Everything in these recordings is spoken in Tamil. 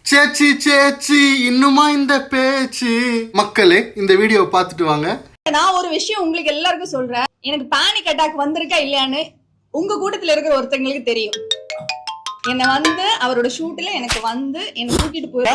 சேச்சி சேச்சி இன்னுமா இந்த பேச்சு. மக்களே இந்த வீடியோ பார்த்துட்டு வாங்க. நான் ஒரு விஷயம் உங்களுக்கு எல்லாருக்கும் சொல்றேன். எனக்கு பேனிக் அட்டாக் வந்திருக்கா இல்லையான்னு உங்க கூட்டத்துல இருக்கிற ஒருத்தங்களுக்கு தெரியும். என்ன வந்து அவரோட ஷூட்ல எனக்கு வந்து என்ன தூக்கிட்டு போய்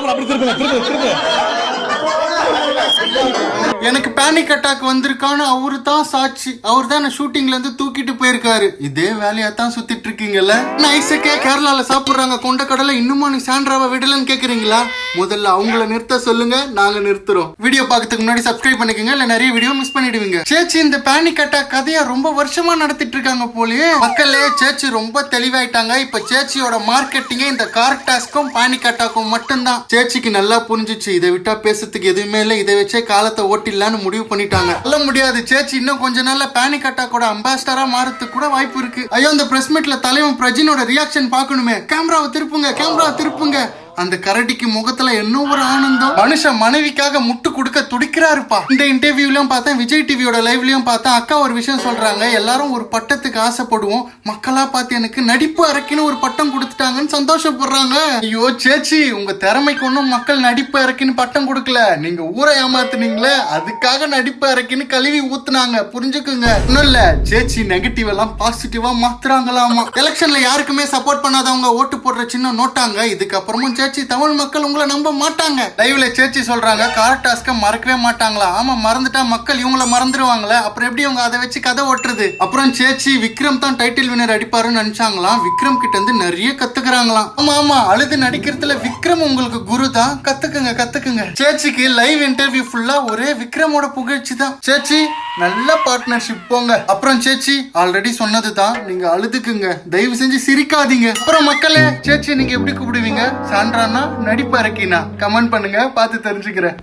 எனக்கு பேனிக் அட்டாக் வந்திருக்கான்னு அவரு தான் சாட்சி. அவர் தான் ஷூட்டிங்ல இருந்து தூக்கிட்டு போயிருக்காரு. இதே வேலையா தான் சுத்திட்டு இருக்கீங்கல்ல. நைஸக்கே கேரளால சாப்பிடுறாங்க கொண்ட கடலை, இன்னுமா நீ சாண்ட்ராவை விடலன்னு கேக்குறீங்களா? முதல்ல அவங்கள நிறுத்த சொல்லுங்க, நாங்க நிறுத்துறோம். வீடியோ பார்க்கறதுக்கு முன்னாடி சப்ஸ்கிரைப் பண்ணிக்கோங்க, இல்ல நிறைய வீடியோ மிஸ் பண்ணிடுவீங்க. சேச்சி இந்த பேனிக் அட்டாக் கதையா ரொம்ப வருஷமா நடத்திட்டு இருக்காங்க போலயே. மக்களே சேச்சி ரொம்ப தெளிவாயிட்டாங்க. இப்ப சேச்சியோட மார்க்கெட்டிங்கே இந்த கார் டாஸ்க்கும் பேனிக் அட்டாக்கும் மட்டும்தான். சேச்சிக்கு நல்லா புரிஞ்சிச்சு, இதை விட்டா பேசுறதுக்கு எதுவுமே இல்ல, இதை வச்சே காலத்தை ஓட்டிடலான்னு முடிவு பண்ணிட்டாங்க. சொல்ல முடியாது, சேச்சி இன்னும் கொஞ்ச நாள்ல பேனிக் அட்டாக்கோட அம்பாசிடரா மாறதுக்கு கூட வாய்ப்பு இருக்கு. ஐயோ இந்த பிரஸ் மீட்ல தலைவன் பிரஜினோட ரியாக்ஷன் பாக்கணுமே. கேமராவை திருப்புங்க. அந்த கரடிக்கு முகத்துல என்ன ஒரு ஆனந்தம். மனுஷன் மனைவிக்காக முட்டு கொடுக்க துடிக்கிறாருப்பா. இந்த இன்டர்வியூலயும் பார்த்தேன், விஜய் டிவியோட லைவ்லயும் பார்த்தேன். அக்கா ஒரு விஷயம் சொல்றாங்க, எல்லாரும் ஒரு பட்டத்துக்கு ஆசைப்படுவோம், மக்களா பார்த்து எனக்கு நடிப்பு அரக்கின்னு ஒரு பட்டம் கொடுத்துட்டாங்கன்னு சந்தோஷப்படுறாங்க. ஐயோ சேச்சி, உங்க திறமைக்கு ஒன்னும் மக்கள் நடிப்பு அரக்கின்னு பட்டம் கொடுக்கல, நீங்க ஊரை ஏமாத்துனீங்களே அதுக்காக நடிப்பு அரக்கின்னு கழுவி ஊத்துனாங்க. புரிஞ்சுக்குங்க. ஒன்னும் இல்ல, சேச்சி நெகட்டிவ் எல்லாம் பாசிட்டிவா மாத்துறாங்களாமா. எலெக்ஷன்ல யாருக்குமே சப்போர்ட் பண்ணாதவங்க ஓட்டு போடுற சின்ன நோட்டாங்க. இதுக்கப்புறமும் சேச்சி தமிழ் மக்கள் உங்களை நம்ப மாட்டாங்க. லைவ்ல சேச்சி சொல்றாங்க கார் டாஸ்க மறக்கவே மாட்டாங்களா. ஆமா, மறந்துட்டா மக்கள் இவங்கள மறந்துடுவாங்களே, அப்புறம் எப்படி இவங்க அதை வச்சு கதை ஓட்டுறது. அப்புறம் சேச்சி விக்ரம் தான் டைட்டில் வினர் அடிப்பாருன்னு நினைச்சாங்களாம். விக்ரம் கிட்ட இருந்து நிறைய கத்துக்கிறாங்களாம். ஆமா, அழுது நடிக்கிறதுல விக்ரம் உங்களுக்கு குரு தான். கத்துக்குங்க. சேச்சிக்கு லைவ் இன்டர்வியூ ஃபுல்லா ஒரே விக்ரமோட புகழ்ச்சி தான். சேச்சி நல்ல பார்ட்னர்ஷிப் போங்க. அப்புறம் சேச்சி ஆல்ரெடி சொன்னதுதான், நீங்க அழுதுக்குங்க, தயவு செஞ்சு சிரிக்காதீங்க. அப்புறம் மக்களே சேச்சி நீங்க எப்படி கூப்பிடுவீங்க? சாண்ட்ரானா நடிப்பு அரக்கினா? கமெண்ட் பண்ணுங்க, பார்த்து தெரிஞ்சுக்கிறேன்.